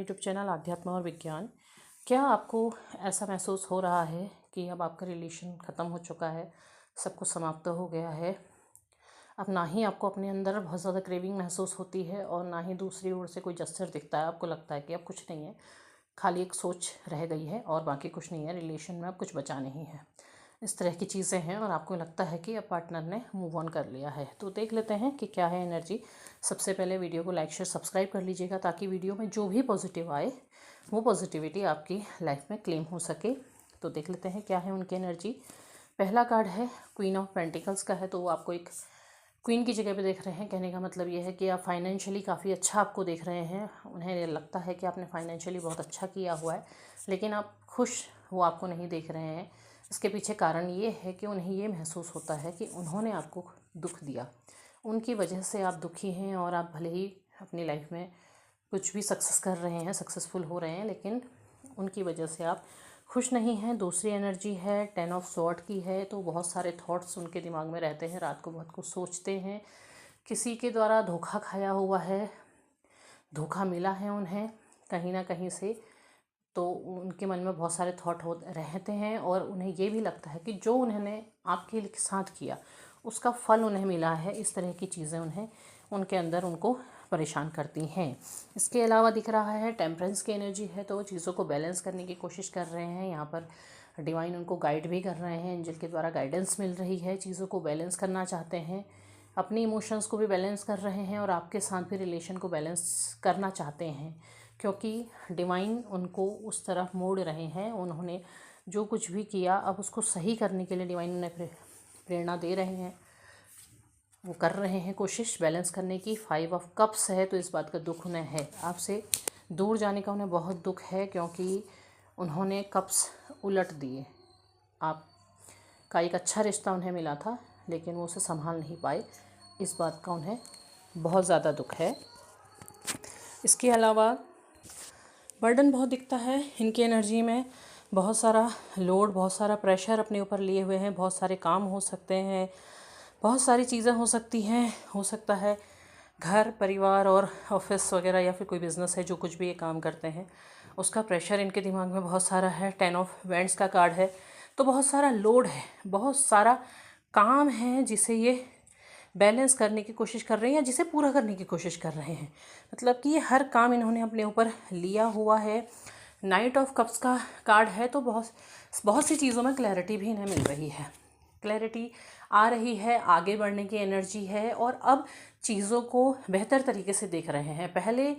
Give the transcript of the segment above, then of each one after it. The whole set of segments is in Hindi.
यूट्यूब चैनल आध्यात्म और विज्ञान। क्या आपको ऐसा महसूस हो रहा है कि अब आपका रिलेशन ख़त्म हो चुका है, सब कुछ समाप्त हो गया है? अब ना ही आपको अपने अंदर बहुत ज़्यादा क्रेविंग महसूस होती है और ना ही दूसरी ओर से कोई जस्चर दिखता है। आपको लगता है कि अब कुछ नहीं है, खाली एक सोच रह गई है और बाकी कुछ नहीं है, रिलेशन में अब कुछ बचा नहीं है। इस तरह की चीज़ें हैं और आपको लगता है कि अब पार्टनर ने मूव ऑन कर लिया है। तो देख लेते हैं कि क्या है एनर्जी। सबसे पहले वीडियो को लाइक शेयर सब्सक्राइब कर लीजिएगा ताकि वीडियो में जो भी पॉजिटिव आए वो पॉजिटिविटी आपकी लाइफ में क्लेम हो सके। तो देख लेते हैं क्या है उनकी एनर्जी। पहला कार्ड है क्वीन ऑफ पेंटिकल्स का है, तो वो आपको एक क्वीन की जगह पे देख रहे हैं। कहने का मतलब ये है कि आप फाइनेंशियली काफ़ी अच्छा आपको देख रहे हैं। उन्हें लगता है कि आपने फाइनेंशियली बहुत अच्छा किया हुआ है, लेकिन आप खुश वो आपको नहीं देख रहे हैं। इसके पीछे कारण ये है कि उन्हें ये महसूस होता है कि उन्होंने आपको दुख दिया, उनकी वजह से आप दुखी हैं और आप भले ही अपनी लाइफ में कुछ भी सक्सेस कर रहे हैं, सक्सेसफुल हो रहे हैं, लेकिन उनकी वजह से आप खुश नहीं हैं। दूसरी एनर्जी है 10 ऑफ स्वॉर्ड की है, तो बहुत सारे थॉट्स उनके दिमाग में रहते हैं, रात को बहुत कुछ सोचते हैं। किसी के द्वारा धोखा खाया हुआ है, धोखा मिला है उन्हें कहीं ना कहीं से, तो उनके मन में बहुत सारे थॉट हो रहते हैं और उन्हें ये भी लगता है कि जो उन्होंने आपके साथ किया उसका फल उन्हें मिला है। इस तरह की चीज़ें उन्हें उनके अंदर उनको परेशान करती हैं। इसके अलावा दिख रहा है टेम्परेंस की एनर्जी है, तो वो चीज़ों को बैलेंस करने की कोशिश कर रहे हैं। यहाँ पर डिवाइन उनको गाइड भी कर रहे हैं, एंजल के द्वारा गाइडेंस मिल रही है। चीज़ों को बैलेंस करना चाहते हैं, अपनी इमोशंस को भी बैलेंस कर रहे हैं और आपके साथ भी रिलेशन को बैलेंस करना चाहते हैं, क्योंकि डिवाइन उनको उस तरफ मोड़ रहे हैं। उन्होंने जो कुछ भी किया अब उसको सही करने के लिए डिवाइन उन्हें प्रेरणा दे रहे हैं, वो कर रहे हैं कोशिश बैलेंस करने की। 5 ऑफ कप्स है, तो इस बात का दुख उन्हें है, आपसे दूर जाने का उन्हें बहुत दुख है, क्योंकि उन्होंने कप्स उलट दिए। आपका एक अच्छा रिश्ता उन्हें मिला था लेकिन वो उसे संभाल नहीं पाए, इस बात का उन्हें बहुत ज़्यादा दुख है। इसके अलावा बर्डन बहुत दिखता है इनकी एनर्जी में, बहुत सारा लोड, बहुत सारा प्रेशर अपने ऊपर लिए हुए हैं। बहुत सारे काम हो सकते हैं, बहुत सारी चीज़ें हो सकती हैं। हो सकता है घर परिवार और ऑफिस वगैरह या फिर कोई बिज़नेस है, जो कुछ भी ये काम करते हैं उसका प्रेशर इनके दिमाग में बहुत सारा है। 10 ऑफ वैंड्स का कार्ड है, तो बहुत सारा लोड है, बहुत सारा काम है जिसे ये बैलेंस करने की कोशिश कर रहे हैं या जिसे पूरा करने की कोशिश कर रहे हैं। मतलब कि ये हर काम इन्होंने अपने ऊपर लिया हुआ है। नाइट ऑफ कप्स का कार्ड है, तो बहुत सी चीज़ों में क्लैरिटी भी इन्हें मिल रही है, क्लैरिटी आ रही है, आगे बढ़ने की एनर्जी है और अब चीज़ों को बेहतर तरीके से देख रहे हैं। पहले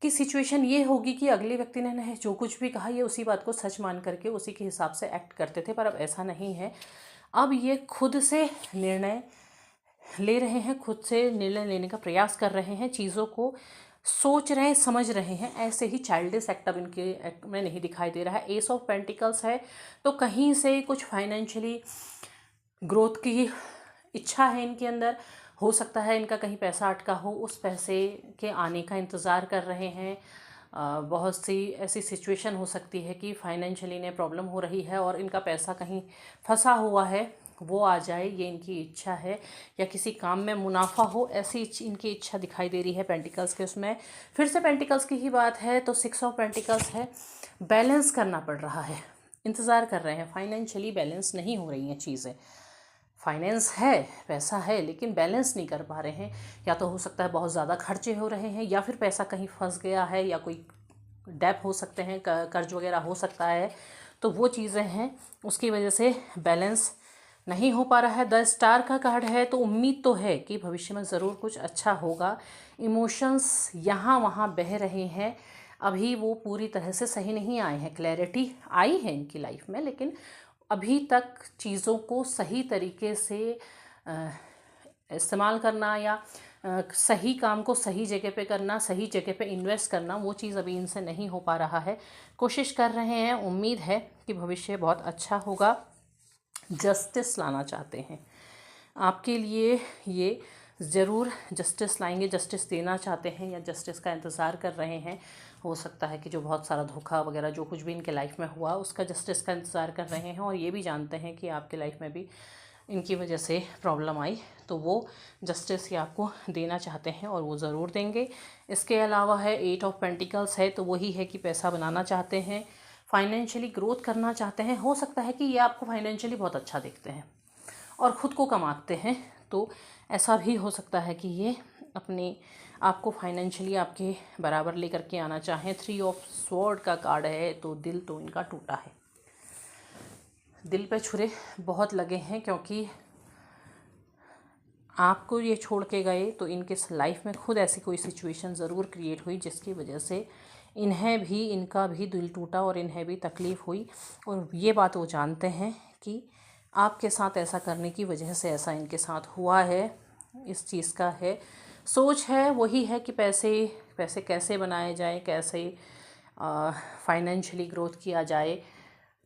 की सिचुएशन ये होगी कि अगले व्यक्ति ने जो कुछ भी कहा ये उसी बात को सच मान करके उसी के हिसाब से एक्ट करते थे, पर अब ऐसा नहीं है। अब ये खुद से निर्णय ले रहे हैं, खुद से निर्णय लेने का प्रयास कर रहे हैं, चीज़ों को सोच रहे हैं, समझ रहे हैं। ऐसे ही चाइल्डिश एक्ट अब इनके एक्ट में नहीं दिखाई दे रहा है। एस ऑफ पेंटिकल्स है, तो कहीं से कुछ फाइनेंशियली ग्रोथ की इच्छा है इनके अंदर। हो सकता है इनका कहीं पैसा अटका हो, उस पैसे के आने का इंतज़ार कर रहे हैं। बहुत सी ऐसी सिचुएशन हो सकती है कि फाइनेंशियली इन्हें प्रॉब्लम हो रही है और इनका पैसा कहीं फंसा हुआ है, वो आ जाए, ये इनकी इच्छा है। या किसी काम में मुनाफा हो, ऐसी इनकी इच्छा दिखाई दे रही है पेंटिकल्स के उसमें। फिर से पेंटिकल्स की ही बात है, तो 6 ऑफ पेंटिकल्स है। बैलेंस करना पड़ रहा है, इंतज़ार कर रहे हैं, फाइनेंशियली बैलेंस नहीं हो रही हैं चीज़ें। फाइनेंस है, पैसा है, लेकिन बैलेंस नहीं कर पा रहे हैं। या तो हो सकता है बहुत ज़्यादा खर्चे हो रहे हैं, या फिर पैसा कहीं फंस गया है, या कोई डेप हो सकते हैं, कर्ज वगैरह हो सकता है, तो वो चीज़ें हैं, उसकी वजह से बैलेंस नहीं हो पा रहा है। 10 स्टार का कार्ड है, तो उम्मीद तो है कि भविष्य में ज़रूर कुछ अच्छा होगा। इमोशंस यहाँ वहाँ बह रहे हैं, अभी वो पूरी तरह से सही नहीं आए हैं। क्लैरिटी आई है इनकी लाइफ में, लेकिन अभी तक चीज़ों को सही तरीके से इस्तेमाल करना या सही काम को सही जगह पे करना, सही जगह पे इन्वेस्ट करना, वो चीज़ अभी इनसे नहीं हो पा रहा है। कोशिश कर रहे हैं, उम्मीद है कि भविष्य बहुत अच्छा होगा। जस्टिस लाना चाहते हैं आपके लिए, ये ज़रूर जस्टिस लाएंगे, जस्टिस देना चाहते हैं या जस्टिस का इंतज़ार कर रहे हैं। हो सकता है कि जो बहुत सारा धोखा वगैरह जो कुछ भी इनके लाइफ में हुआ उसका जस्टिस का इंतज़ार कर रहे हैं, और ये भी जानते हैं कि आपके लाइफ में भी इनकी वजह से प्रॉब्लम आई, तो वो जस्टिस ये आपको देना चाहते हैं और वो ज़रूर देंगे। इसके अलावा है 8 ऑफ पेंटिकल्स है, तो वही है कि पैसा बनाना चाहते हैं, फाइनेंशियली ग्रोथ करना चाहते हैं। हो सकता है कि ये आपको फाइनेंशियली बहुत अच्छा देखते हैं और ख़ुद को कमाते हैं, तो ऐसा भी हो सकता है कि ये अपने आपको फाइनेंशियली आपके बराबर लेकर के आना चाहें। 3 ऑफ स्वॉर्ड का कार्ड है, तो दिल तो इनका टूटा है, दिल पे छुरे बहुत लगे हैं, क्योंकि आपको ये छोड़ के गए तो इनके लाइफ में खुद ऐसी कोई सिचुएशन ज़रूर क्रिएट हुई जिसकी वजह से इनका भी दिल टूटा और इन्हें भी तकलीफ़ हुई। और ये बात वो जानते हैं कि आपके साथ ऐसा करने की वजह से ऐसा इनके साथ हुआ है। इस चीज़ का है सोच है वही है कि पैसे कैसे बनाए जाए, कैसे फाइनेंशियली ग्रोथ किया जाए,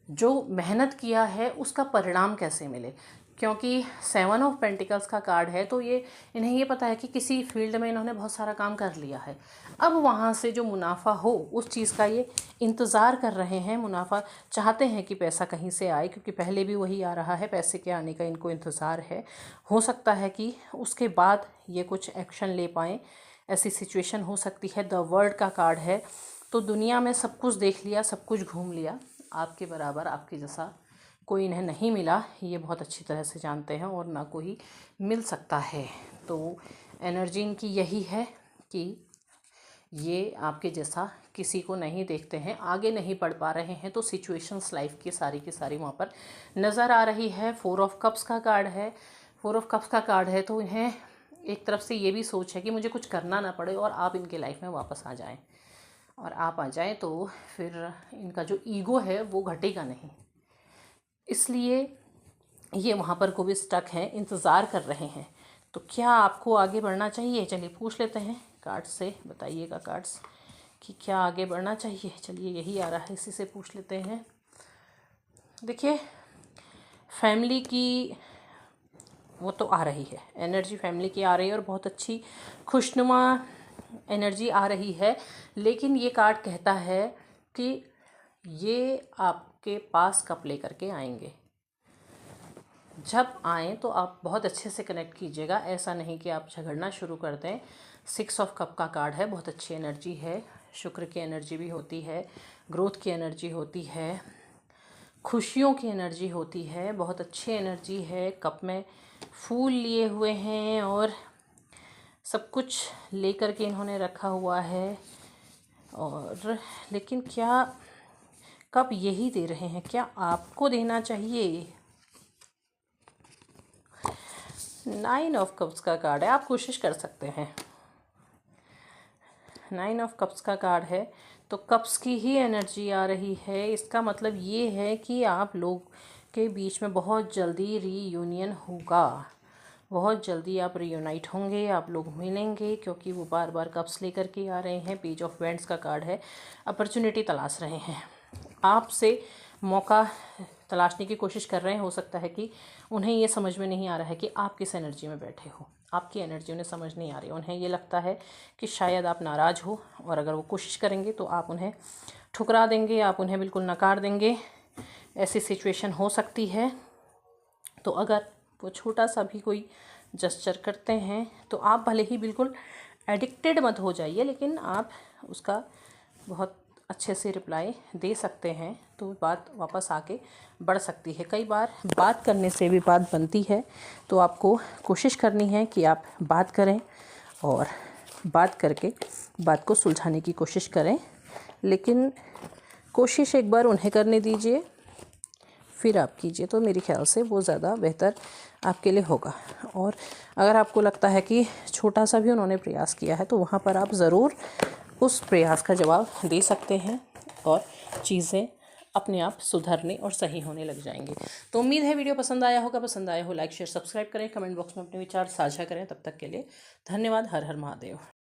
जो मेहनत किया है उसका परिणाम कैसे मिले। क्योंकि 7 ऑफ पेंटिकल्स का कार्ड है, तो ये इन्हें ये पता है कि किसी फील्ड में इन्होंने बहुत सारा काम कर लिया है, अब वहाँ से जो मुनाफा हो उस चीज़ का ये इंतज़ार कर रहे हैं। मुनाफा चाहते हैं कि पैसा कहीं से आए, क्योंकि पहले भी वही आ रहा है, पैसे के आने का इनको इंतज़ार है। हो सकता है कि उसके बाद ये कुछ एक्शन ले पाएँ, ऐसी सिचुएशन हो सकती है। द वर्ल्ड का कार्ड है, तो दुनिया में सब कुछ देख लिया, सब कुछ घूम लिया, आपके बराबर आपके जैसा कोई इन्हें नहीं मिला, ये बहुत अच्छी तरह से जानते हैं, और ना कोई मिल सकता है। तो एनर्जी इनकी यही है कि ये आपके जैसा किसी को नहीं देखते हैं, आगे नहीं बढ़ पा रहे हैं, तो सिचुएशंस लाइफ की सारी वहाँ पर नज़र आ रही है। 4 ऑफ कप्स का कार्ड है, 4 ऑफ कप्स का कार्ड है, तो इन्हें एक तरफ से ये भी सोच है कि मुझे कुछ करना ना पड़े और आप इनके लाइफ में वापस आ जाएं, और आप आ जाएं तो फिर इनका जो ईगो है वो घटेगा नहीं, इसलिए ये वहाँ पर को भी स्टक हैं, इंतज़ार कर रहे हैं। तो क्या आपको आगे बढ़ना चाहिए? चलिए पूछ लेते हैं कार्ड से, बताइएगा कार्ड्स कि क्या आगे बढ़ना चाहिए। चलिए यही आ रहा है, इसी से पूछ लेते हैं। देखिए फैमिली की वो तो आ रही है, एनर्जी फैमिली की आ रही है और बहुत अच्छी खुशनुमा एनर्जी आ रही है, लेकिन ये कार्ड कहता है कि ये आपके पास कब लेकर के आएंगे। जब आएँ तो आप बहुत अच्छे से कनेक्ट कीजिएगा, ऐसा नहीं कि आप झगड़ना शुरू कर दें। 6 ऑफ कप का कार्ड है, बहुत अच्छी एनर्जी है, शुक्र की एनर्जी भी होती है, ग्रोथ की एनर्जी होती है, खुशियों की एनर्जी होती है, बहुत अच्छी एनर्जी है। कप में फूल लिए हुए हैं और सब कुछ लेकर के इन्होंने रखा हुआ है, और लेकिन क्या कब यही दे रहे हैं, क्या आपको देना चाहिए? 9 ऑफ कप्स का कार्ड है, आप कोशिश कर सकते हैं। 9 ऑफ कप्स का कार्ड है, तो कप्स की ही एनर्जी आ रही है। इसका मतलब ये है कि आप लोग के बीच में बहुत जल्दी रीयूनियन होगा, बहुत जल्दी आप रीयूनाइट होंगे, आप लोग मिलेंगे, क्योंकि वो बार बार कप्स लेकर के आ रहे हैं। पेज ऑफ वेंट्स का कार्ड है, अपॉर्चुनिटी तलाश रहे हैं, आपसे मौका तलाशने की कोशिश कर रहे हैं। हो सकता है कि उन्हें ये समझ में नहीं आ रहा है कि आप किस एनर्जी में बैठे हो, आपकी एनर्जी उन्हें समझ नहीं आ रही। उन्हें ये लगता है कि शायद आप नाराज़ हो, और अगर वो कोशिश करेंगे तो आप उन्हें ठुकरा देंगे, आप उन्हें बिल्कुल नकार देंगे, ऐसी सिचुएशन हो सकती है। तो अगर वो छोटा सा भी कोई जस्चर करते हैं तो आप भले ही बिल्कुल एडिक्टेड मत हो जाइए, लेकिन आप उसका बहुत अच्छे से रिप्लाई दे सकते हैं, तो बात वापस आके बढ़ सकती है। कई बार बात करने से भी बात बनती है, तो आपको कोशिश करनी है कि आप बात करें और बात करके बात को सुलझाने की कोशिश करें, लेकिन कोशिश एक बार उन्हें करने दीजिए, फिर आप कीजिए, तो मेरे ख्याल से वो ज़्यादा बेहतर आपके लिए होगा। और अगर आपको लगता है कि छोटा सा भी उन्होंने प्रयास किया है, तो वहाँ पर आप ज़रूर उस प्रयास का जवाब दे सकते हैं और चीज़ें अपने आप सुधरने और सही होने लग जाएंगे। तो उम्मीद है वीडियो पसंद आया होगा, पसंद आया हो लाइक शेयर सब्सक्राइब करें, कमेंट बॉक्स में अपने विचार साझा करें। तब तक के लिए धन्यवाद। हर हर महादेव।